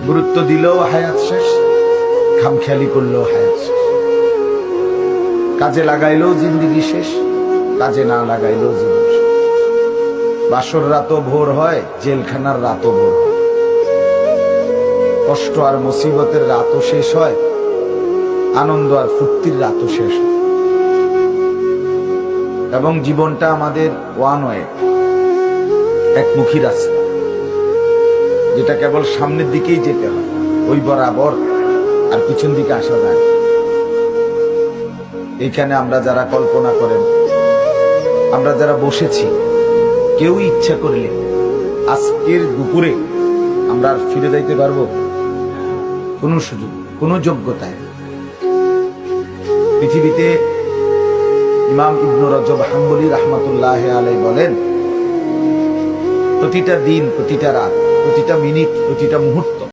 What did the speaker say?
গুরুত্ব দিলেও হায়াত শেষ, খামখেয়ালি করলেও হায়াত শেষ। কাজে লাগাইলেও জিন্দিগি শেষ, কাজে না লাগাইলেও জীবন শেষ। বাসর রাতও ভোর হয়, জেলখানার রাতও ভোর হয়। কষ্ট আর মুসিবতের রাতও শেষ হয়, আনন্দ আর ফুর্তির রাতও শেষ হয়। এবং জীবনটা আমাদের ওয়ান ওয়ে, একমুখী রাস্তা, যেটা কেবল সামনের দিকেই যেতে হয়, ওই বরাবর, আর পিছন দিকে আসা যায় না। এইখানে আমরা যারা কল্পনা করেন, আমরা যারা বসেছি, কেউ ইচ্ছা করলে আজকের দুপুরে আমরা আর ফিরে যাইতে পারবো? কোনো সুযোগ, কোনো যোগ্যতায়। পৃথিবীতে ইমাম ইবনে রজব হাম্বলী রাহমাতুল্লাহ আলাইহি বলেন, প্রতিটা দিন, প্রতিটা রাত, প্রতিটা মিনিট, প্রতিটা মুহূর্ত